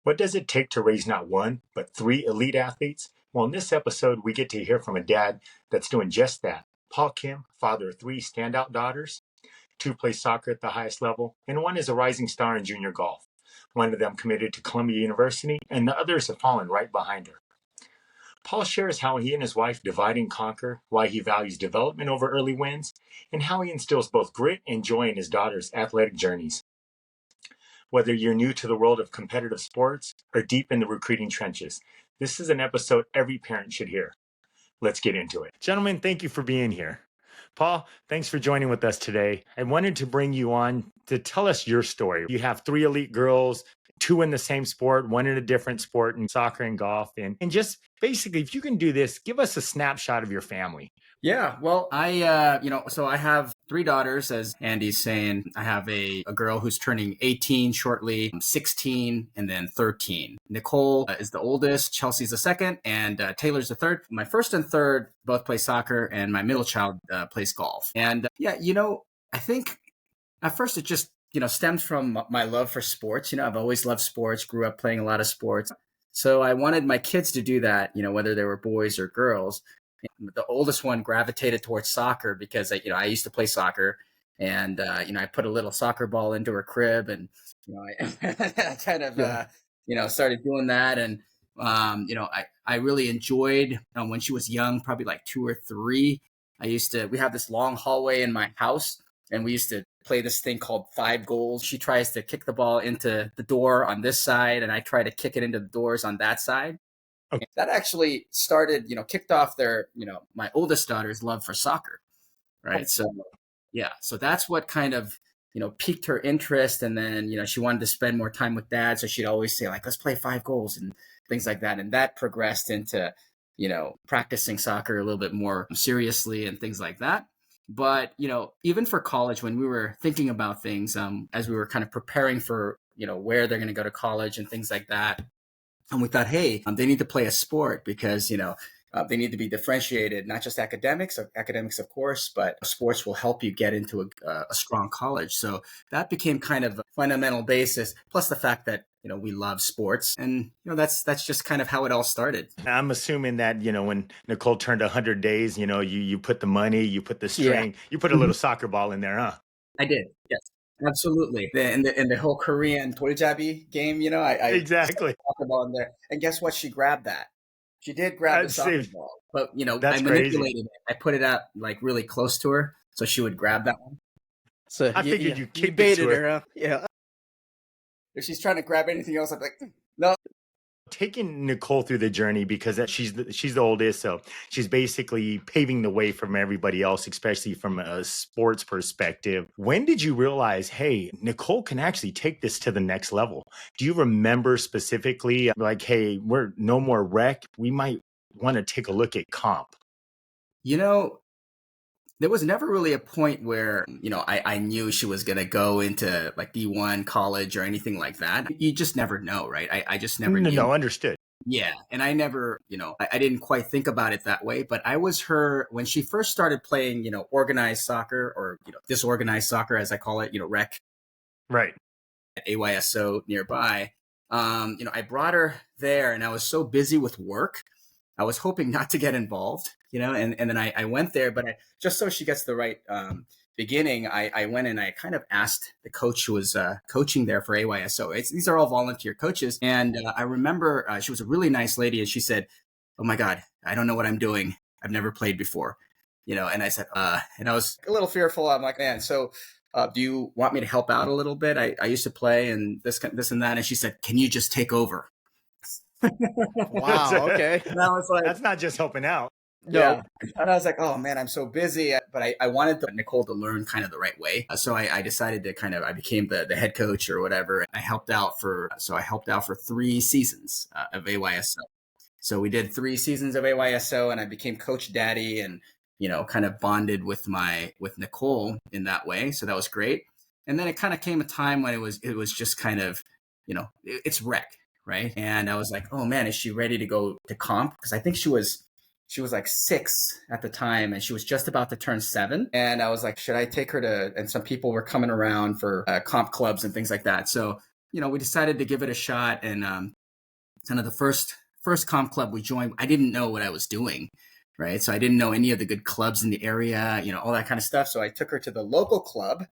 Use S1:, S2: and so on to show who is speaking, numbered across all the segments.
S1: What does it take to raise not one, but three elite athletes? Well, in this episode, we get to hear from a dad that's doing just that. Paul Kim, father of three standout daughters. Two play soccer at the highest level, and one is a rising star in junior golf. One of them committed to Columbia University, and the others have fallen right behind her. Paul shares how he and his wife divide and conquer, why he values development over early wins, and how he instills both grit and joy in his daughters' athletic journeys. Whether you're new to the world of competitive sports or deep in the recruiting trenches, this is an episode every parent should hear. Let's get into it. Gentlemen, thank you for being here. Paul, thanks for joining with us today. I wanted to bring you on to tell us your story. You have three elite girls, two in the same sport, one in a different sport in soccer and golf. And just basically, if you can do this, give us a snapshot of your family.
S2: Yeah, well, so I have three daughters, as Andy's saying. I have a girl who's turning 18 shortly, 16, and then 13. Nicole is the oldest, Chelsea's the second, and Taylor's the third. My first and third both play soccer, and my middle child plays golf. And I think at first it just, stems from my love for sports. I've always loved sports, grew up playing a lot of sports. So I wanted my kids to do that, whether they were boys or girls. The oldest one gravitated towards soccer because I used to play soccer, and I put a little soccer ball into her crib, and I kind of started doing that, and I really enjoyed when she was young, probably like 2 or 3. We have this long hallway in my house, and we used to play this thing called 5 goals. She tries to kick the ball into the door on this side, and I try to kick it into the doors on that side. Okay. That actually started, kicked off my oldest daughter's love for soccer. Right. So that's what kind of, piqued her interest. And then, she wanted to spend more time with dad. So she'd always say, like, let's play 5 goals and things like that. And that progressed into, practicing soccer a little bit more seriously and things like that. But, even for college, when we were thinking about things, as we were kind of preparing for, where they're going to go to college and things like that. And we thought, hey, they need to play a sport because, they need to be differentiated, not just academics, of course, but sports will help you get into a strong college. So that became kind of a fundamental basis, plus the fact that, we love sports. And, that's just kind of how it all started.
S1: I'm assuming that, when Nicole turned 100 days, you put the money, you put the string, you put a little soccer ball in there, huh?
S2: I did, yes. Absolutely. In the whole Korean Toijabi game, I
S1: exactly
S2: soccer ball in there. And guess what? She grabbed that. She did grab the soccer ball. But,
S1: that's
S2: I manipulated it. I put it out like really close to her so she would grab that one.
S1: So I figured you kicked
S3: baited
S1: it to
S3: her. Huh? Yeah.
S2: If she's trying to grab anything else, I'm like, no.
S1: Taking Nicole through the journey because she's the oldest, so she's basically paving the way from everybody else, especially from a sports perspective. When did you realize, hey, Nicole can actually take this to the next level? Do you remember specifically, like, hey, we're no more rec, we might want to take a look at comp?
S2: There was never really a point where, I knew she was going to go into like D1 college or anything like that. You just never know, right? I just never knew.
S1: No, understood.
S2: Yeah. And I never, I didn't quite think about it that way, but I was her when she first started playing, organized soccer or, disorganized soccer, as I call it, rec.
S1: Right.
S2: At AYSO nearby. I brought her there and I was so busy with work. I was hoping not to get involved, and then I went there, but just so she gets the right beginning, I went and I kind of asked the coach who was coaching there for AYSO. These are all volunteer coaches. And I remember she was a really nice lady. And she said, oh, my God, I don't know what I'm doing. I've never played before, and I said, and I was a little fearful. I'm like, man, so do you want me to help out a little bit? I used to play and this and that. And she said, can you just take over?
S3: Wow. Okay.
S2: And I was like,
S1: that's not just helping out.
S2: Yeah. And I was like, oh man, I'm so busy. But I wanted Nicole to learn kind of the right way. So I decided to I became the head coach or whatever. I helped out for 3 seasons of AYSO. So we did 3 seasons of AYSO and I became Coach Daddy and, kind of bonded with Nicole in that way. So that was great. And then it kind of came a time when it was just kind of, it's rec. Right. And I was like, oh man, is she ready to go to comp? Because I think she was like 6 at the time and she was just about to turn 7. And I was like, should I take her and some people were coming around for comp clubs and things like that. So we decided to give it a shot. And kind of the first comp club we joined, I didn't know what I was doing, right? So I didn't know any of the good clubs in the area, all that kind of stuff. So I took her to the local club.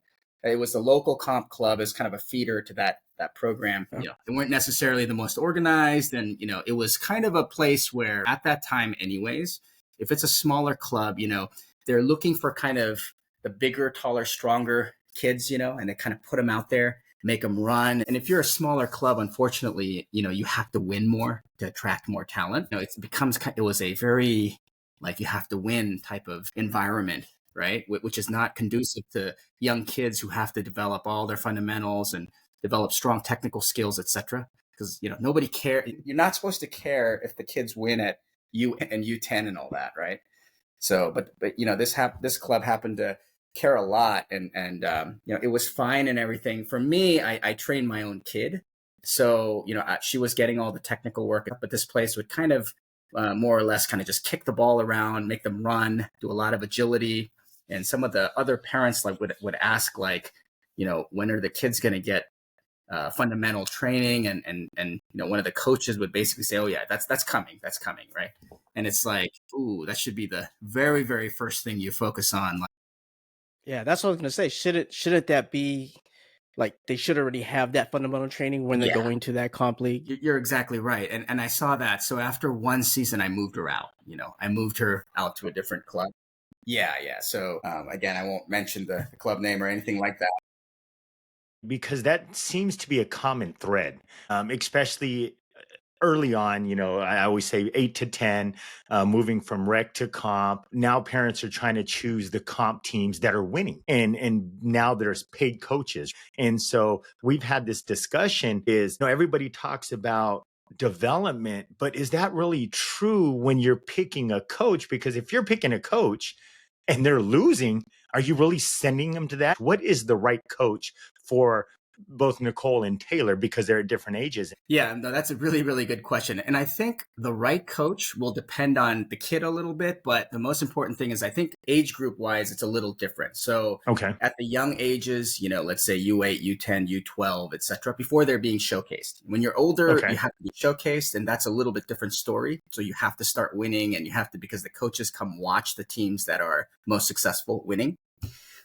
S2: It was the local comp club as kind of a feeder to that program.
S3: Yeah.
S2: They weren't necessarily the most organized, and it was kind of a place where at that time, anyways, if it's a smaller club, they're looking for kind of the bigger, taller, stronger kids, and they kind of put them out there, make them run. And if you're a smaller club, unfortunately, you have to win more to attract more talent. It was a very like you have to win type of environment, right? Which is not conducive to young kids who have to develop all their fundamentals and develop strong technical skills, etc. Because nobody cares. You're not supposed to care if the kids win at U and U10 and all that, right? So, but this club happened to care a lot, and it was fine and everything. For me, I trained my own kid, so she was getting all the technical work, but this place would kind of more or less kind of just kick the ball around, make them run, do a lot of agility. And some of the other parents would ask when are the kids going to get fundamental training, and one of the coaches would basically say, oh yeah, that's coming, right? And it's like, ooh, that should be the very, very first thing you focus on.
S3: Yeah, that's what I was gonna say. Shouldn't that be like they should already have that fundamental training when they're going to that comp league?
S2: You're exactly right. And I saw that. So after one season, I moved her out. I moved her out to a different club. Yeah. So again, I won't mention the club name or anything like that.
S1: Because that seems to be a common thread, especially early on. I always say 8 to 10, moving from rec to comp. Now parents are trying to choose the comp teams that are winning, and now there's paid coaches. And so we've had this discussion is, everybody talks about development, but is that really true when you're picking a coach? Because if you're picking a coach and they're losing, are you really sending them to that? What is the right coach for both Nicole and Taylor, because they're at different ages?
S2: Yeah, no, that's a really, really good question. And I think the right coach will depend on the kid a little bit, but the most important thing is I think age group wise, it's a little different. So at the young ages, let's say U8, U10, U12, etc., before they're being showcased. When you're older, you have to be showcased, and that's a little bit different story. So you have to start winning, and you have to, because the coaches come watch the teams that are most successful winning.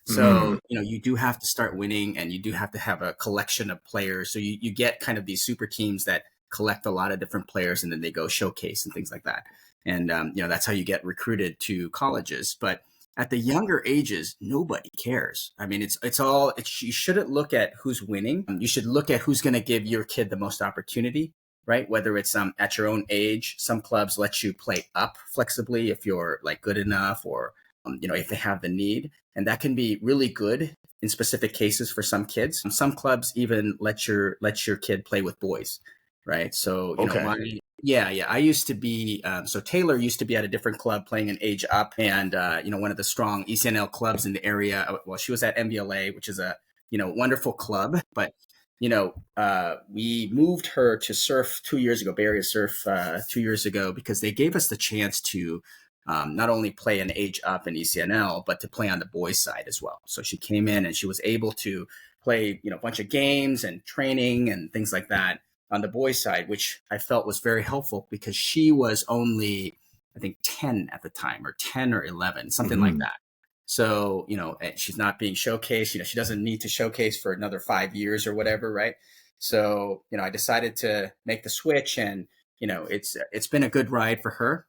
S2: So, you do have to start winning, and you do have to have a collection of players. So you get kind of these super teams that collect a lot of different players, and then they go showcase and things like that. And, that's how you get recruited to colleges. But at the younger ages, nobody cares. I mean, you shouldn't look at who's winning. You should look at who's going to give your kid the most opportunity, right? Whether it's at your own age. Some clubs let you play up flexibly if you're like good enough, or if they have the need. And that can be really good in specific cases for some kids. Some clubs even let your kid play with boys, right? So, I used to be, so Taylor used to be at a different club playing an age up, and, one of the strong ECNL clubs in the area. Well, she was at MBLA, which is a, wonderful club. But, we moved her to surf 2 years ago, Bay Area Surf 2 years ago, because they gave us the chance to not only play an age up in ECNL, but to play on the boys side as well. So she came in and she was able to play, a bunch of games and training and things like that on the boys side, which I felt was very helpful, because she was only, I think, 10 at the time, or 10 or 11, something like that. So, she's not being showcased, she doesn't need to showcase for another 5 years or whatever. Right. So, I decided to make the switch, and, it's been a good ride for her.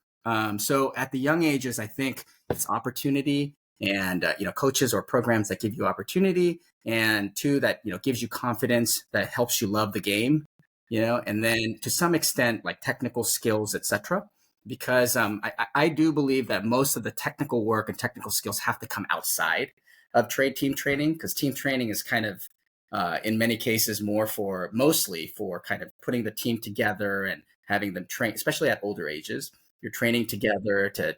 S2: So at the young ages, I think it's opportunity, and, coaches or programs that give you opportunity, and two, that, gives you confidence, that helps you love the game, and then to some extent, like technical skills, etc. Because I do believe that most of the technical work and technical skills have to come outside of team training, because team training is kind of, in many cases, mostly for kind of putting the team together and having them train, especially at older ages. You're training together to,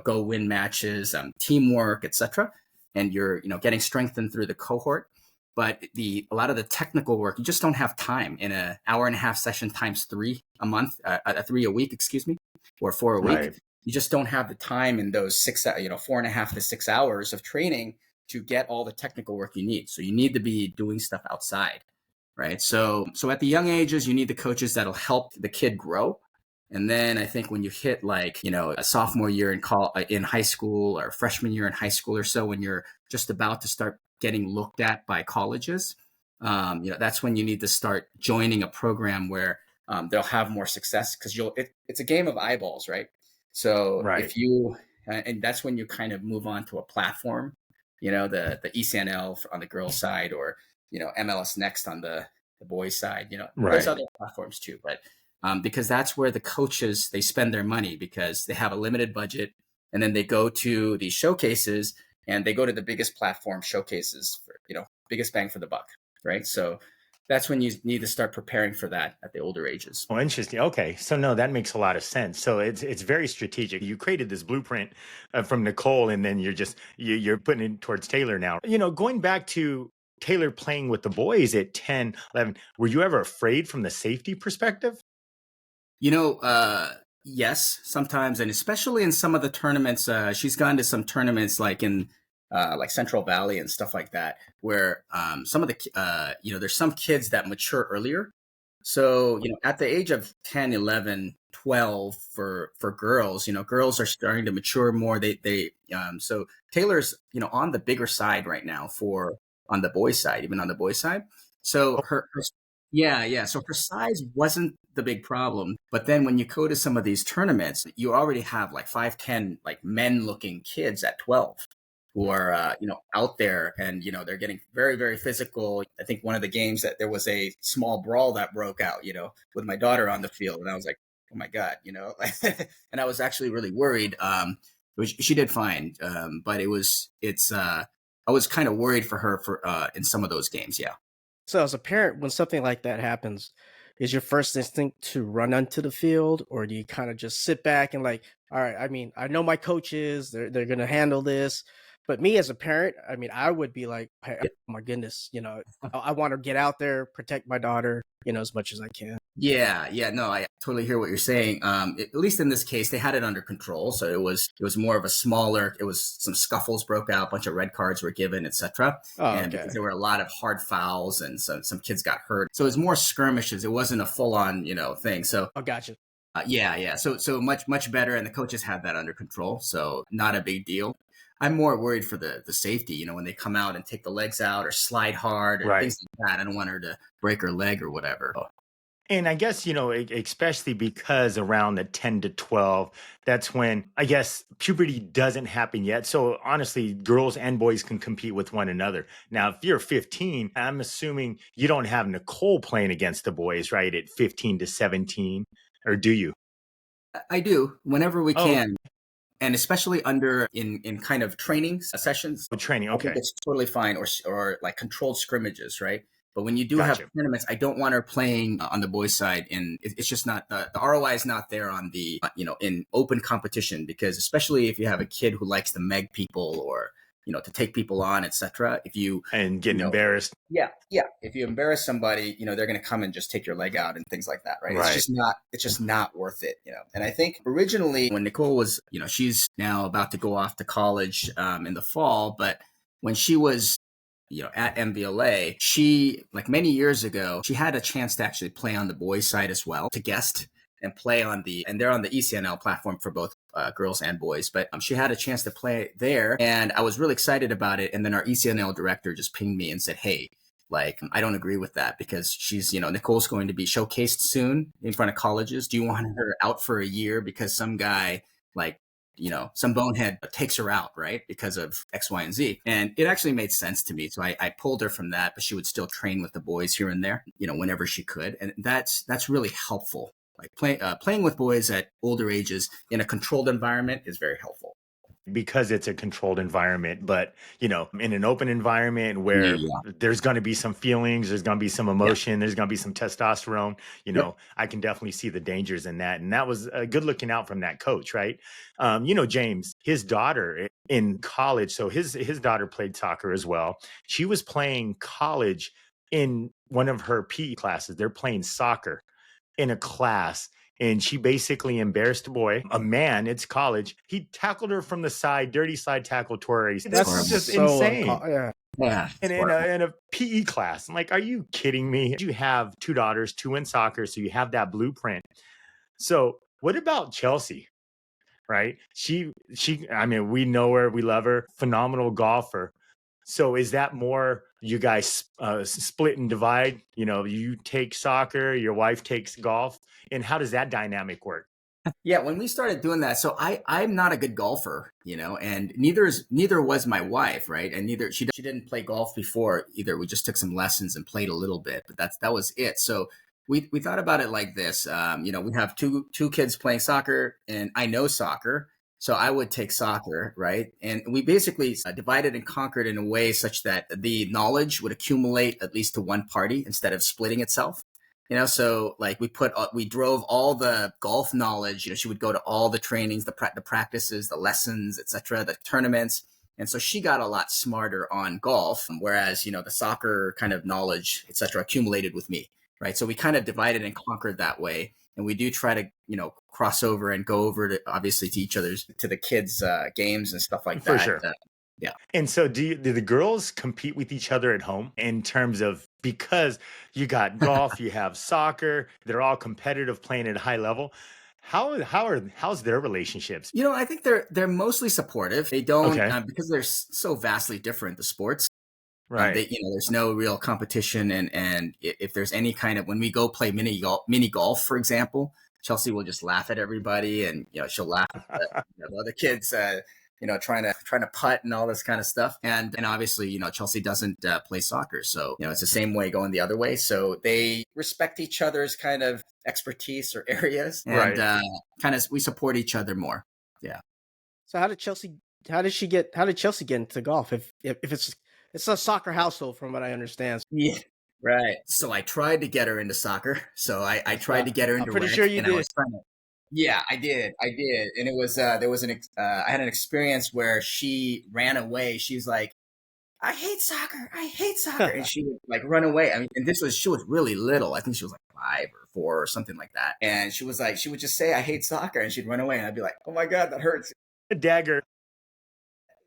S2: go win matches, teamwork, etc. And you're, getting strengthened through the cohort. But a lot of the technical work, you just don't have time in an hour and a half session times 3 a month, 3 a week, excuse me, or 4 a week. Right. You just don't have the time in those 4.5 to 6 hours of training to get all the technical work you need. So you need to be doing stuff outside. right? So at the young ages, you need the coaches that'll help the kid grow. And then I think when you hit like, a sophomore year in high school or freshman year in high school or so, when you're just about to start getting looked at by colleges, that's when you need to start joining a program where they'll have more success, because it's a game of eyeballs, right? So
S1: Right.
S2: if you, and that's when you kind of move on to a platform, the ECNL on the girls side, or, MLS Next on the boys side, there's
S1: Right.
S2: other platforms too, but because that's where the coaches, they spend their money, because they have a limited budget, and then they go to these showcases, and they go to the biggest platform showcases for, biggest bang for the buck, right? So that's when you need to start preparing for that at the older ages.
S1: Oh, interesting. Okay, so no, that makes a lot of sense. So it's very strategic. You created this blueprint from Nicole, and then you're putting it towards Taylor now. Going back to Taylor playing with the boys at 10, 11, were you ever afraid from the safety perspective?
S2: Yes, sometimes, and especially in some of the tournaments. She's gone to some tournaments like in like Central Valley and stuff like that, where some of the there's some kids that mature earlier. So at the age of 10, 11, 12 for girls, girls are starting to mature more. So Taylor's on the bigger side right now for on the boys side, even on the boys side. So yeah. So her size wasn't the big problem. But then when you go to some of these tournaments, you already have like 5'10", like men looking kids at 12 who are, out there, and, they're getting very, very physical. I think one of the games that there was a small brawl that broke out, with my daughter on the field. And I was like, oh my God, and I was actually really worried. She did fine. But I was kind of worried for her in some of those games. Yeah.
S3: So as a parent, when something like that happens, is your first instinct to run onto the field, or do you kind of just sit back and like, all right, I mean, I know my coaches, they're gonna handle this. But me as a parent, I mean, I would be like, hey, oh my goodness, I want to get out there, protect my daughter, as much as I can.
S2: Yeah, no, I totally hear what you're saying. At least in this case, they had it under control. So it was more of a smaller. It was some scuffles broke out, a bunch of red cards were given, etc.
S3: Oh,
S2: And
S3: okay.
S2: because there were a lot of hard fouls, and some kids got hurt. So it was more skirmishes. It wasn't a full on thing. So
S3: Oh, gotcha.
S2: yeah. So much better, and the coaches had that under control. So not a big deal. I'm more worried for the safety, when they come out and take the legs out or slide hard or
S1: Right.
S2: things like that. I don't want her to break her leg or whatever.
S1: And I guess, especially because around the 10 to 12, that's when I guess puberty doesn't happen yet. So honestly, girls and boys can compete with one another. Now, if you're 15, I'm assuming you don't have Nicole playing against the boys, right? At 15 to 17, or do you?
S2: I do, whenever we
S1: Oh.
S2: can. And especially in kind of training sessions.
S1: Training,
S2: I think
S1: okay.
S2: it's totally fine, or like controlled scrimmages, right? But when you do have
S1: Gotcha.
S2: tournaments, I don't want her playing on the boys' side, and it's just not the ROI is not there on the in open competition, because especially if you have a kid who likes to meg people, or to take people on, etc. If you
S1: And getting embarrassed.
S2: yeah. If you embarrass somebody, they're going to come and just take your leg out and things like that, right?
S1: Right.
S2: It's just not worth it, And I think originally when Nicole was, she's now about to go off to college in the fall, but when she was, at MVLA, she, like many years ago, she had a chance to actually play on the boys' side as well, to guest and play and they're on the ECNL platform for both girls and boys. But she had a chance to play there, and I was really excited about it. And then our ECNL director just pinged me and said, hey, like, I don't agree with that, because she's, Nicole's going to be showcased soon in front of colleges. Do you want her out for a year because some guy, like, some bonehead takes her out, right? Because of X, Y, and Z. And it actually made sense to me. So I pulled her from that, but she would still train with the boys here and there, whenever she could. And that's really helpful. Like playing with boys at older ages in a controlled environment is very helpful.
S1: Because it's a controlled environment, but in an open environment where there's going to be some feelings, there's going to be some emotion, there's going to be some testosterone, I can definitely see the dangers in that. And that was a good looking out from that coach, right? James, his daughter in college, so his daughter played soccer as well. She was playing college in one of her PE classes. They're playing soccer in a class, and she basically embarrassed a boy, a man. It's college. He tackled her from the side, dirty side tackle to her. That's just
S3: so
S1: insane.
S3: Yeah.
S2: Yeah.
S1: In a PE class. I'm like, are you kidding me? You have two daughters, two in soccer, so you have that blueprint. So what about Chelsea? Right? I mean, we know her, we love her, phenomenal golfer. So is that more you guys split and divide? You know, you take soccer, your wife takes golf, and how does that dynamic work?
S2: Yeah, when we started doing that, so I'm not a good golfer, you know, and neither was my wife, right? And neither she didn't play golf before either. We just took some lessons and played a little bit, but that was it. So we thought about it like this. You know, we have two kids playing soccer, and I know soccer, so I would take soccer, right? And we basically divided and conquered in a way such that the knowledge would accumulate at least to one party instead of splitting itself. You know, so like we drove all the golf knowledge. You know, she would go to all the trainings, the practices, the lessons, etc., the tournaments, and so she got a lot smarter on golf. Whereas, you know, the soccer kind of knowledge, etc., accumulated with me, right? So we kind of divided and conquered that way, and we do try to, you know, cross over and go over to obviously to each other's to the kids' games and stuff like
S1: For
S2: that.
S1: sure.
S2: Yeah.
S1: And so do the girls compete with each other at home in terms of, because you got golf, you have soccer, they're all competitive playing at a high level. How's their relationships?
S2: You know, I think they're mostly supportive. They don't
S1: Okay.
S2: Because they're so vastly different, the sports.
S1: Right.
S2: You know, there's no real competition, and if there's any kind of, when we go play mini golf, for example, Chelsea will just laugh at everybody, and you know, she'll laugh at the other kids, you know, trying to putt and all this kind of stuff, and obviously, you know, Chelsea doesn't play soccer, so you know, it's the same way going the other way. So they respect each other's kind of expertise or areas, and
S1: Right.
S2: kind of we support each other more. Yeah.
S3: So how did Chelsea get into golf? If it's a soccer household, from what I understand.
S2: Yeah. Right. So I tried to get her into soccer. So I tried to get her
S3: I'm
S2: into
S3: pretty
S2: rec,
S3: sure you
S2: and I
S3: did.
S2: was trying to. Yeah, I did. And it was there was I had an experience where she ran away. She was like, "I hate soccer. I hate soccer," and she would like run away. I mean, and she was really little. I think she was like 5 or 4 or something like that. And she was like, she would just say, "I hate soccer," and she'd run away, and I'd be like, "Oh my god, that hurts."
S1: A dagger.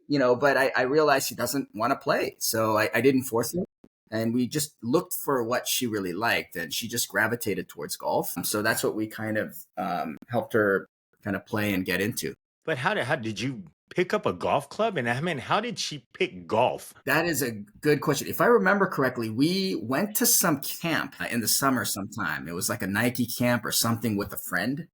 S2: You know, but I realized she doesn't want to play, so I didn't force it. And we just looked for what she really liked, and she just gravitated towards golf. So that's what we kind of helped her kind of play and get into.
S1: But how did you pick up a golf club? And I mean, how did she pick golf?
S2: That is a good question. If I remember correctly, we went to some camp in the summer sometime. It was like a Nike camp or something with a friend.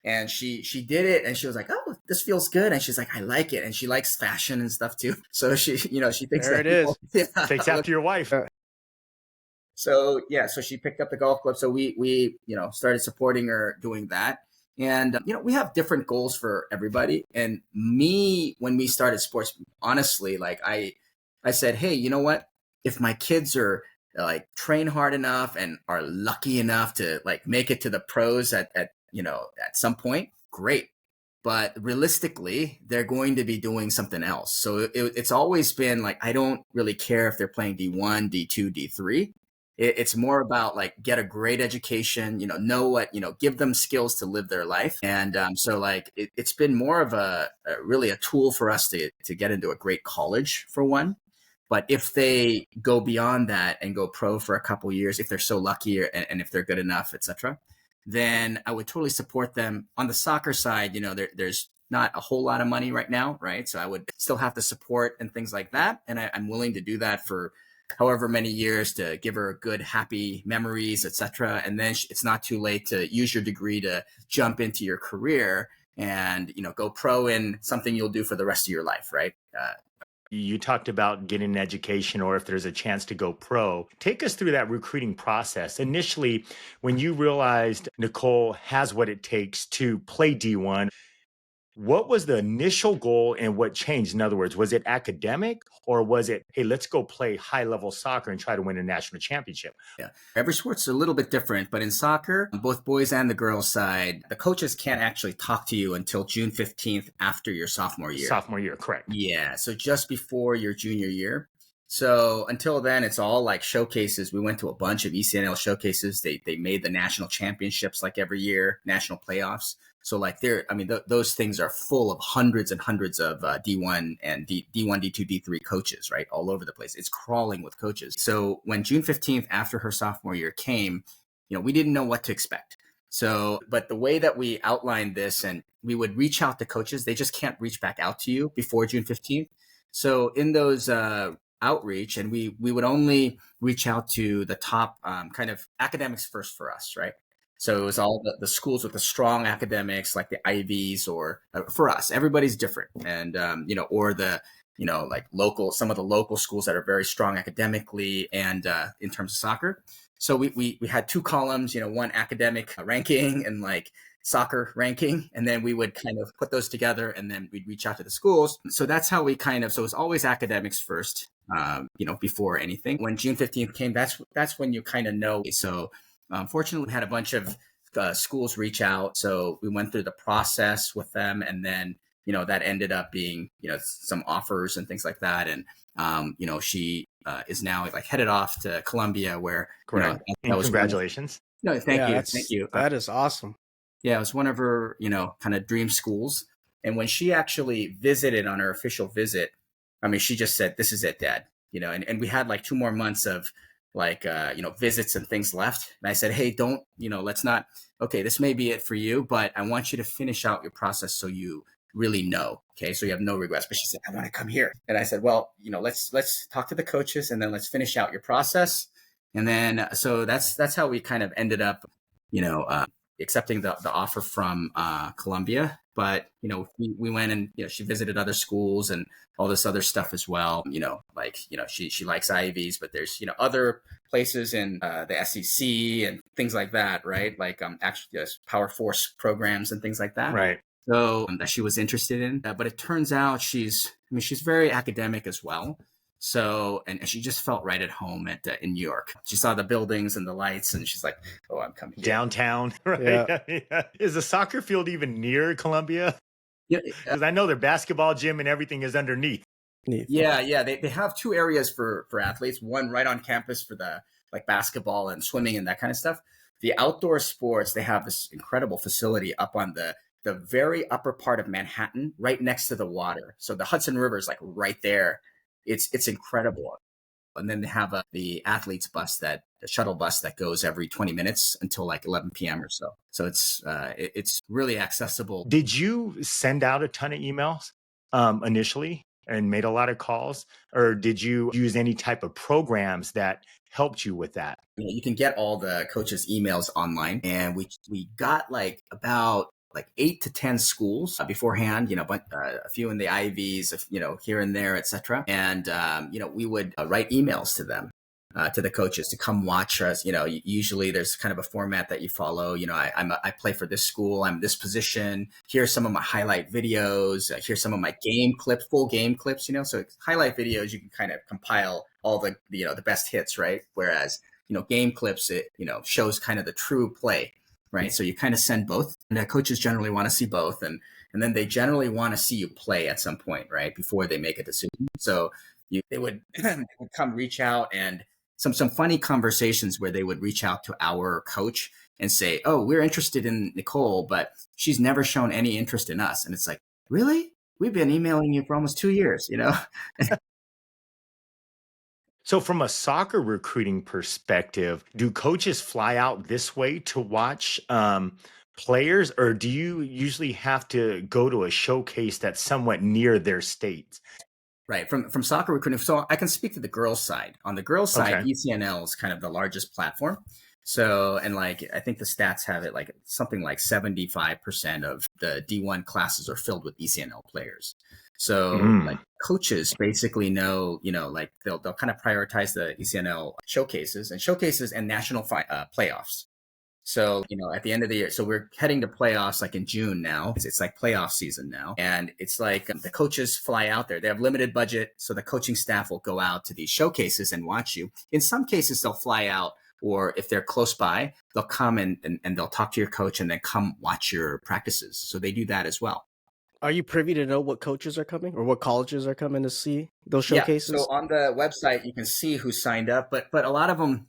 S2: And she did it, and she was like, "Oh, this feels good." And she's like, "I like it." And she likes fashion and stuff too. So she, you know, she thinks
S3: There
S2: that
S3: it is.
S2: yeah,
S1: Takes after your wife.
S2: So yeah, so she picked up the golf club. So we you know, started supporting her doing that. And you know, we have different goals for everybody. And me, when we started sports, honestly, like I said, hey, you know what? If my kids are like train hard enough and are lucky enough to like make it to the pros at you know, at some point, great. But realistically, they're going to be doing something else. So it's always been like, I don't really care if they're playing D1, D2, D3. It's more about like, get a great education, you know what, you know, give them skills to live their life. And so like, it's been more of really a tool for us to get into a great college for one. But if they go beyond that and go pro for a couple years, if they're so lucky and if they're good enough, etc., then I would totally support them. On the soccer side, you know, there's not a whole lot of money right now, right? So I would still have to support and things like that. And I'm willing to do that for however many years to give her good, happy memories, etc. And then it's not too late to use your degree to jump into your career and, you know, go pro in something you'll do for the rest of your life, right?
S1: You talked about getting an education or if there's a chance to go pro. Take us through that recruiting process. Initially, when you realized Nicole has what it takes to play D1, what was the initial goal and what changed? In other words, was it academic or was it, hey, let's go play high level soccer and try to win a national championship?
S2: Yeah. Every sport's a little bit different, but in soccer, both boys and the girls side, the coaches can't actually talk to you until June 15th after your sophomore year.
S1: Sophomore year, correct.
S2: Yeah. So just before your junior year. So until then, it's all like showcases. We went to a bunch of ECNL showcases. They made the national championships like every year, national playoffs. So like those things are full of hundreds and hundreds of D1 and D1, D2, D3 coaches, right? All over the place. It's crawling with coaches. So when June 15th, after her sophomore year came, we didn't know what to expect. So, but the way that we outlined this, and we would reach out to coaches, they just can't reach back out to you before June 15th. So in those outreach, and we would only reach out to the top kind of academics first for us, right? So it was all the schools with the strong academics, like the Ivies, or for us, everybody's different, and or the like some of the local schools that are very strong academically and in terms of soccer. So we had two columns, one academic ranking and like soccer ranking, and then we would kind of put those together, and then we'd reach out to the schools. So that's how we so it's always academics first, before anything. When June 15th came, that's when you kind of know. So fortunately, we had a bunch of schools reach out. So we went through the process with them, and then, that ended up being, some offers and things like that. And, she is now like headed off to Columbia, where,
S1: Correct.
S2: that was
S1: congratulations.
S2: No, thank you.
S3: That is awesome.
S2: Yeah, it was one of her, kind of dream schools. And when she actually visited on her official visit, she just said, "This is it, Dad." And we had like 2 more months of like, visits and things left. And I said, "Hey, don't, let's not, okay, this may be it for you, but I want you to finish out your process so you really know. Okay. So you have no regrets." But she said, "I want to come here." And I said, "Well, let's talk to the coaches, and then let's finish out your process." And then, so that's how we kind of ended up, accepting the offer from Columbia. But, we went and, she visited other schools and all this other stuff as well. She likes Ivies, but there's, other places in the SEC and things like that, right? Like actually Power Force programs and things like that.
S1: Right.
S2: So that she was interested in. But it turns out she's very academic as well. So, and she just felt right at home in New York. She saw the buildings and the lights, and she's like, "Oh, I'm coming here."
S1: Downtown, right? Yeah. Is the soccer field even near Columbia?
S2: Yeah,
S1: because I know their basketball gym and everything is underneath.
S2: Yeah. They have 2 areas for athletes. One right on campus for the like basketball and swimming and that kind of stuff. The outdoor sports, they have this incredible facility up on the very upper part of Manhattan, right next to the water. So the Hudson River is like right there. It's incredible. And then they have the athletes bus, the shuttle bus that goes every 20 minutes until like 11 p.m. or so. So it's really accessible.
S1: Did you send out a ton of emails initially and made a lot of calls, or did you use any type of programs that helped you with that?
S2: You can get all the coaches' emails online, and we got like about 8 to 10 schools beforehand, but a few in the Ivies, here and there, etc. And, we would write emails to them, to the coaches to come watch us. Usually there's kind of a format that you follow. I play for this school. I'm this position. Here's some of my highlight videos. Here's some of my full game clips, So highlight videos, you can kind of compile all the best hits, right? Whereas, game clips, it, shows kind of the true play. Right. So you kind of send both, and the coaches generally want to see both. And then they generally want to see you play at some point, right, before they make a decision. So they would come reach out, and some funny conversations where they would reach out to our coach and say, "Oh, we're interested in Nicole, but she's never shown any interest in us." And it's like, "Really? We've been emailing you for almost 2 years,
S1: So from a soccer recruiting perspective, do coaches fly out this way to watch players, or do you usually have to go to a showcase that's somewhat near their state?
S2: Right. From soccer recruiting. So I can speak to the girls' side. On the girls' side,
S1: Okay.
S2: ECNL is kind of the largest platform. So, and like, I think the stats have it like something like 75% of the D1 classes are filled with ECNL players. So like coaches basically know, like they'll kind of prioritize the ECNL showcases and national playoffs. So, at the end of the year, so we're heading to playoffs like in June now. It's like playoff season now. And it's like the coaches fly out there. They have limited budget. So the coaching staff will go out to these showcases and watch you. In some cases, they'll fly out, or if they're close by, they'll come and they'll talk to your coach and then come watch your practices. So they do that as well.
S3: Are you privy to know what coaches are coming or what colleges are coming to see those
S2: Yeah. So
S3: showcases?
S2: on the website, you can see who signed up, but a lot of them,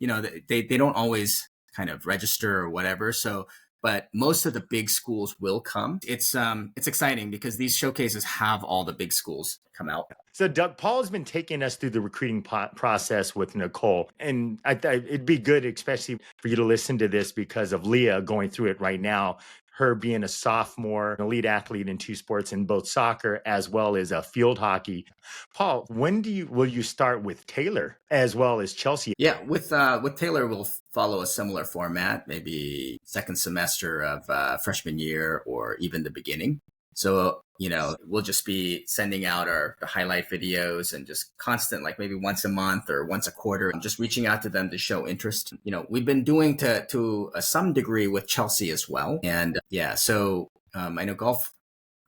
S2: they don't always kind of register or whatever. So, but most of the big schools will come. It's exciting because these showcases have all the big schools come out.
S1: So, Doug, Paul has been taking us through the recruiting process with Nicole. And it'd be good, especially for you to listen to this because of Leah going through it right now. Her being a sophomore, an elite athlete in two sports, in both soccer as well as field hockey. Paul, when will you start with Taylor as well as Chelsea?
S2: Yeah, with Taylor, we'll follow a similar format, maybe second semester of freshman year or even the beginning. So, we'll just be sending out our highlight videos and just constant, like maybe once a month or once a quarter, and just reaching out to them to show interest. We've been doing to some degree with Chelsea as well. And yeah, so I know golf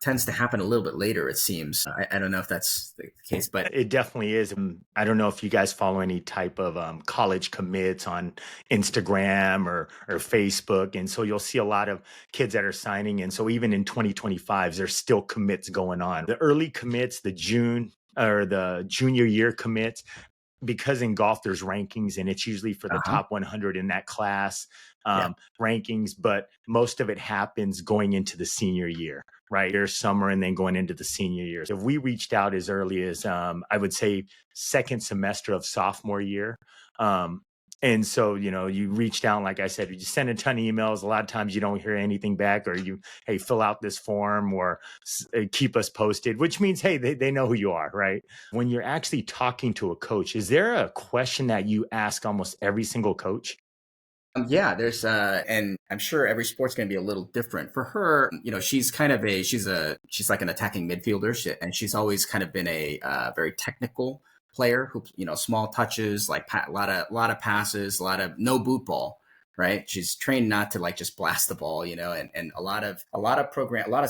S2: tends to happen a little bit later, it seems. I don't know if that's the case, but
S1: it definitely is. I don't know if you guys follow any type of college commits on Instagram or Facebook. And so you'll see a lot of kids that are signing. And so even in 2025, there's still commits going on. The early commits, the June or the junior year commits, because in golf there's rankings and it's usually for the top 100 in that class rankings, but most of it happens going into the senior year, right? There's summer and then going into the senior year. So if we reached out as early as I would say second semester of sophomore year. And so, you reached out, like I said, you just send a ton of emails. A lot of times you don't hear anything back, or hey, fill out this form or keep us posted, which means, hey, they know who you are, right? When you're actually talking to a coach, is there a question that you ask almost every single coach?
S2: Yeah, there's and I'm sure every sport's going to be a little different. For her, she's kind of she's like an attacking midfielder, and she's always kind of been a very technical player who, small touches, like a lot of passes, a lot of no boot ball, right? She's trained not to like just blast the ball, and a lot of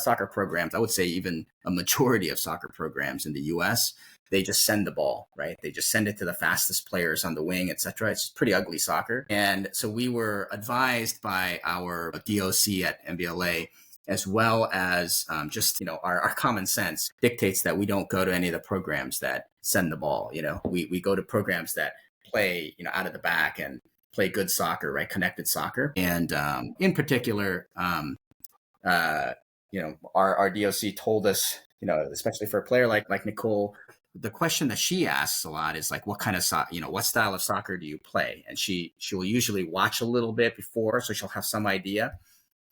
S2: soccer programs, I would say even a majority of soccer programs in the US, they just send the ball, right? They just send it to the fastest players on the wing, etc. It's pretty ugly soccer. And so we were advised by our DOC at MBLA, as well as just, our common sense dictates that we don't go to any of the programs that send the ball. We go to programs that play, out of the back and play good soccer, right? Connected soccer. And in particular, our DOC told us, especially for a player like Nicole, the question that she asks a lot is like, what kind of what style of soccer do you play? And she will usually watch a little bit before, so she'll have some idea.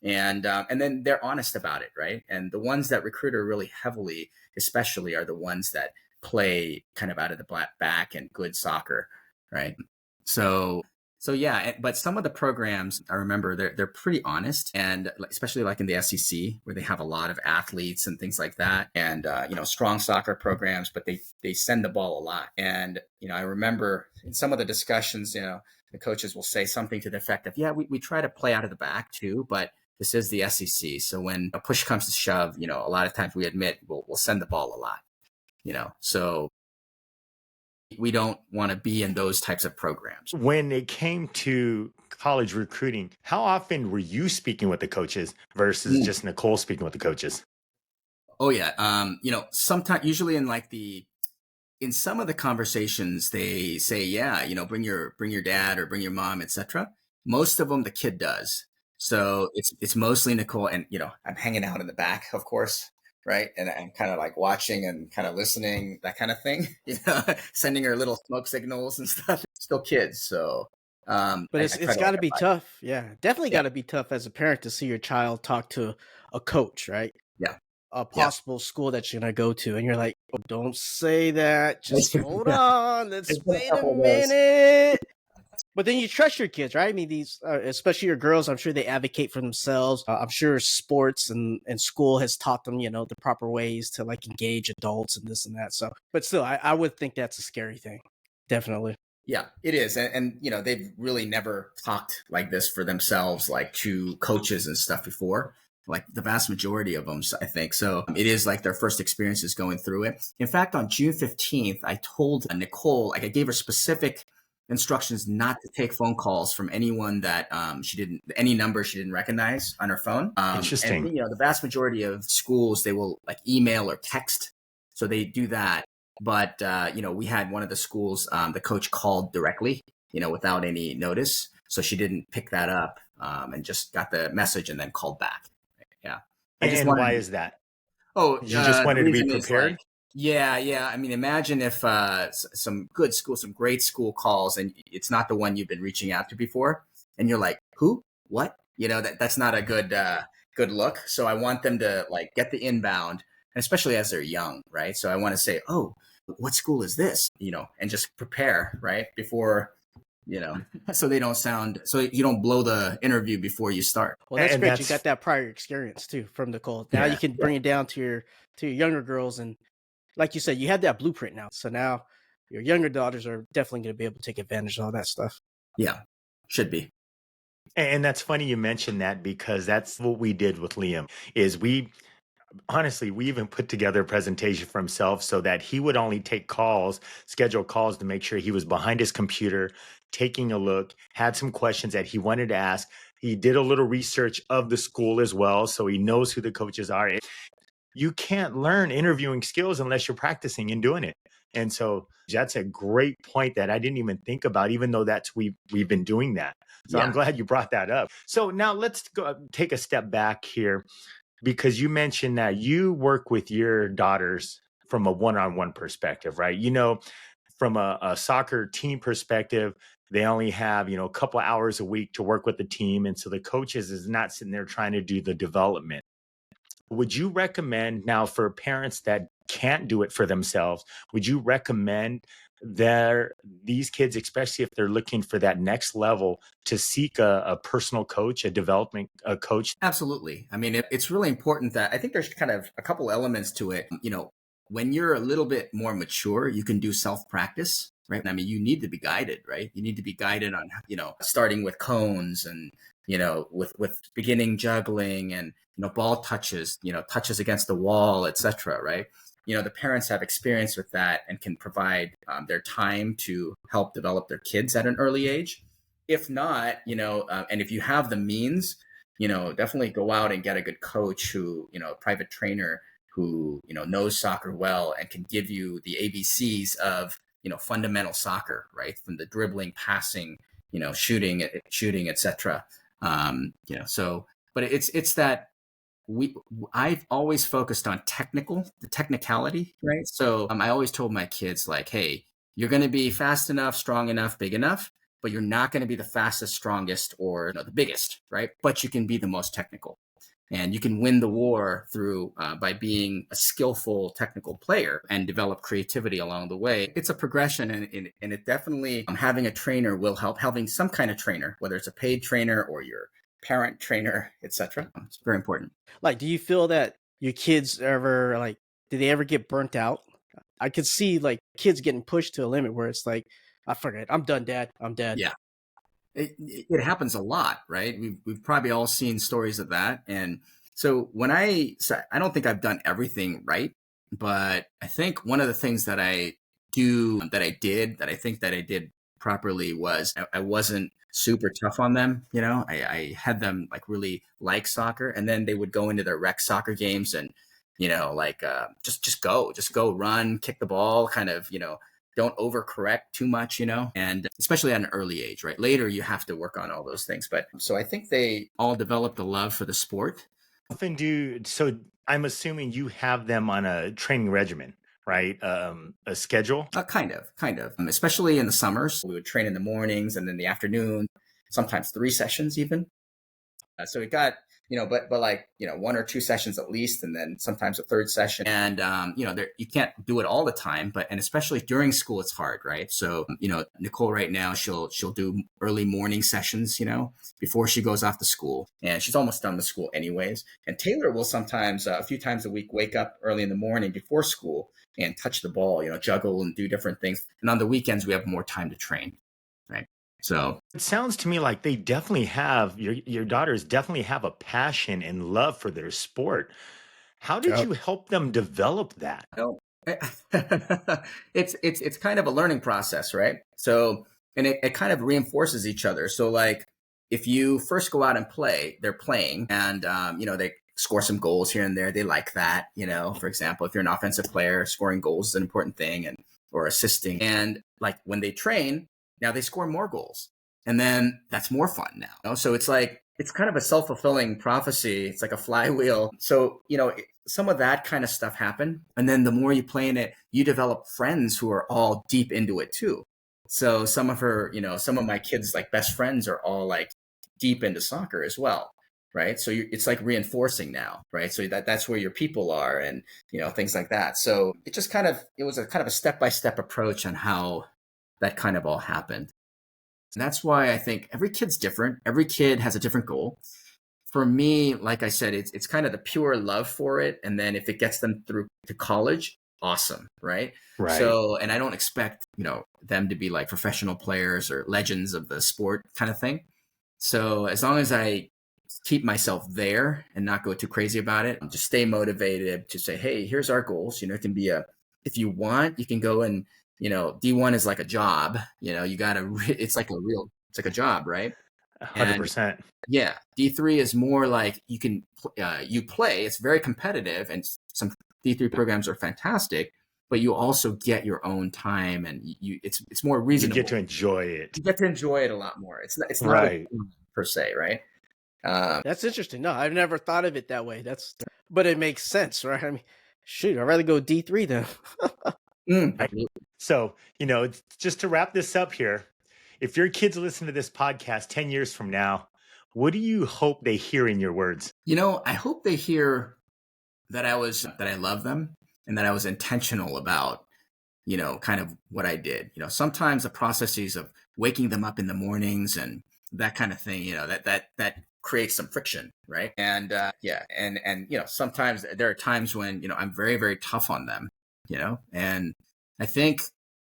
S2: And then they're honest about it, right? And the ones that recruit her really heavily, especially, are the ones that play kind of out of the back and good soccer, right? So yeah, but some of the programs, I remember, they're pretty honest, and especially like in the SEC, where they have a lot of athletes and things like that, and strong soccer programs, but they send the ball a lot. And I remember in some of the discussions, the coaches will say something to the effect of, yeah, we try to play out of the back too, but this is the SEC, so when a push comes to shove, a lot of times we admit we'll send the ball a lot, so we don't want to be in those types of programs.
S1: When it came to college recruiting, how often were you speaking with the coaches versus just Nicole speaking with the coaches?
S2: Oh yeah. Sometimes, usually in some of the conversations, they say, yeah, bring your dad or bring your mom, etc. Most of them, the kid does. So it's mostly Nicole, and, I'm hanging out in the back, of course. Right. And I'm kind of like watching and kind of listening, that kind of thing, sending her little smoke signals and stuff. Still kids. So,
S3: but it's got to be tough. Yeah, definitely got to be tough as a parent to see your child talk to a coach, right?
S2: Yeah.
S3: A possible school that you're going to go to. And you're like, oh, don't say that. Just hold on. Let's wait a minute. But then you trust your kids, right? I mean, these, especially your girls, I'm sure they advocate for themselves. I'm sure sports and school has taught them, the proper ways to like engage adults and this and that. So, but still, I would think that's a scary thing. Definitely.
S2: Yeah, it is. And they've really never talked like this for themselves, like to coaches and stuff before, like the vast majority of them, I think. So it is like their first experiences going through it. In fact, on June 15th, I told Nicole, like I gave her specific instructions not to take phone calls from anyone that any number she didn't recognize on her phone.
S1: Interesting.
S2: And the vast majority of schools, they will like email or text, so they do that. But we had one of the schools, the coach called directly, without any notice, so she didn't pick that up, and just got the message and then called back. Yeah.
S1: And why is that?
S2: Oh,
S1: You just wanted to be
S2: the reason is,
S1: prepared?
S2: like, yeah. I mean, imagine if some great school calls, and it's not the one you've been reaching out to before, and you're like, who, what? That's not a good look. So I want them to like get the inbound, and especially as they're young, right? So I want to say, oh, what school is this? And just prepare, right, before. So you don't blow the interview before you start.
S3: Well, that's great. You got that prior experience too from Nicole. Now you can bring it down to your younger girls, and like you said, you have that blueprint now. So now your younger daughters are definitely going to be able to take advantage of all that stuff.
S2: Yeah, should be.
S1: And that's funny you mentioned that, because that's what we did with Liam. Is we even put together a presentation for himself so that he would only schedule calls to make sure he was behind his computer, taking a look, had some questions that he wanted to ask. He did a little research of the school as well, so he knows who the coaches are. You can't learn interviewing skills unless you're practicing and doing it. And so that's a great point that I didn't even think about, even though we've been doing that. So I'm glad you brought that up. So now let's go take a step back here, because you mentioned that you work with your daughters from a one-on-one perspective, right? From a soccer team perspective, they only have, a couple hours a week to work with the team. And so the coaches is not sitting there trying to do the development. Would you recommend, now for parents that can't do it for themselves, would you recommend these kids, especially if they're looking for that next level, to seek a personal coach, a coach?
S2: Absolutely. I mean, it's really important that I think there's kind of a couple elements to it. When you're a little bit more mature, you can do self-practice, right? I mean, you need to be guided, right? You need to be guided on, starting with cones and, with beginning juggling and, ball touches, touches against the wall, etc. Right? The parents have experience with that and can provide their time to help develop their kids at an early age. If not, and if you have the means, definitely go out and get a good coach a private trainer who, knows soccer well and can give you the ABCs of, fundamental soccer, right? From the dribbling, passing, shooting, etc. But it's that I've always focused on the technicality, right? So I always told my kids, like, hey, you're going to be fast enough, strong enough, big enough, but you're not going to be the fastest, strongest, or the biggest, right? But you can be the most technical, and you can win the war through by being a skillful technical player and develop creativity along the way. It's a progression, and it definitely, having a trainer will help. Having some kind of trainer, whether it's a paid trainer or your parent trainer, etc. It's very important.
S3: Like, do you feel that your kids ever do they ever get burnt out? I could see like kids getting pushed to a limit where it's like, I forget, I'm done, Dad. I'm dead.
S2: Yeah. It happens a lot, right? We've probably all seen stories of that. And so I don't think I've done everything right, but I think one of the things that I did properly was I wasn't super tough on them. I had them like really like soccer, and then they would go into their rec soccer games and, just go run, kick the ball, kind of, don't overcorrect too much, and especially at an early age, right? Later, you have to work on all those things. But so I think they all developed a love for the sport.
S1: So I'm assuming you have them on a training regimen, right? A schedule?
S2: Kind of. Especially in the summers, we would train in the mornings and then the afternoon, sometimes 3 sessions even. So it got, but like, 1 or 2 sessions at least, and then sometimes a third session. And, you can't do it all the time, and especially during school, it's hard, right? So, Nicole right now, she'll do early morning sessions, before she goes off to school, and she's almost done with school anyways. And Taylor will sometimes, a few times a week, wake up early in the morning before school and touch the ball, juggle and do different things. And on the weekends, we have more time to train, right? So
S1: it sounds to me like they definitely have, your daughters definitely have a passion and love for their sport. How did you help them develop that?
S2: it's kind of a learning process, right? So and it kind of reinforces each other. So like if you first go out and play, they're playing, and they score some goals here and there. They like that. For example, if you're an offensive player, scoring goals is an important thing, and or assisting. And like when they train, now they score more goals, and then that's more fun now. So it's like it's kind of a self-fulfilling prophecy. It's like a flywheel. So some of that kind of stuff happen, and then the more you play in it, you develop friends who are all deep into it too. So some of my kids' like best friends are all like deep into soccer as well, right? So it's like reinforcing now, right? So that's where your people are, and things like that. So it was a kind of a step-by-step approach on how that kind of all happened. And that's why I think every kid's different. Every kid has a different goal. For me, like I said, it's kind of the pure love for it, and then if it gets them through to college, awesome, right?
S1: Right.
S2: So, and I don't expect them to be like professional players or legends of the sport kind of thing. So as long as I keep myself there and not go too crazy about it, just stay motivated to say, hey, here's our goals. It can be if you want, you can go and, D1 is like a job, it's like a job, right?
S1: 100%.
S2: Yeah. D3 is more like you play, it's very competitive, and some D3 programs are fantastic, but you also get your own time, and it's more reasonable.
S1: You get to enjoy it.
S2: You get to enjoy it a lot more. It's not
S1: right.
S2: per se, right?
S3: That's interesting. No, I've never thought of it that way. But it makes sense, right? I mean, shoot, I'd rather go D3 then.
S1: So, just to wrap this up here, if your kids listen to this podcast 10 years from now, what do you hope they hear in your words?
S2: I hope they hear that I love them, and that I was intentional about, kind of what I did. Sometimes the processes of waking them up in the mornings and that kind of thing, that creates some friction, right? And sometimes there are times when I'm very, very tough on them, and I think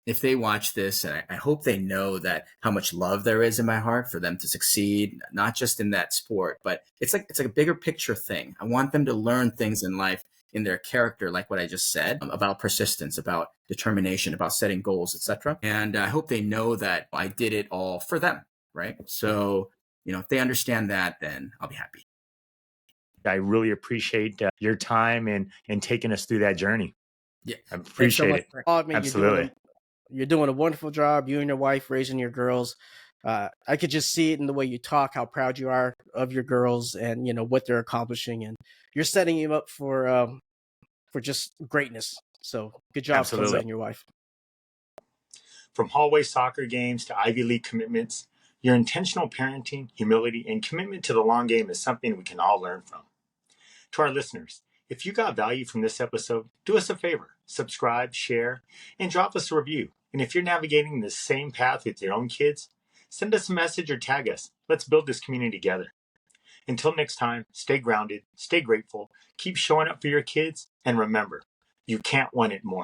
S2: if they watch this, and I hope they know that how much love there is in my heart for them to succeed, not just in that sport, but it's like a bigger picture thing. I want them to learn things in life, in their character, like what I just said, about persistence, about determination, about setting goals, etc. And I hope they know that I did it all for them, right? So, if they understand that, then I'll be happy.
S1: I really appreciate your time and taking us through that journey.
S2: Yeah,
S1: I appreciate it.
S3: Oh, man,
S1: absolutely.
S3: You're doing a wonderful job. You and your wife raising your girls. I could just see it in the way you talk, how proud you are of your girls, and what they're accomplishing, and you're setting them up for just greatness. So good job, Kelly and your wife.
S1: From hallway soccer games to Ivy League commitments, your intentional parenting, humility, and commitment to the long game is something we can all learn from. To our listeners, if you got value from this episode, do us a favor, subscribe, share, and drop us a review. And if you're navigating the same path with your own kids, send us a message or tag us. Let's build this community together. Until next time, stay grounded, stay grateful, keep showing up for your kids, and remember, you can't want it more.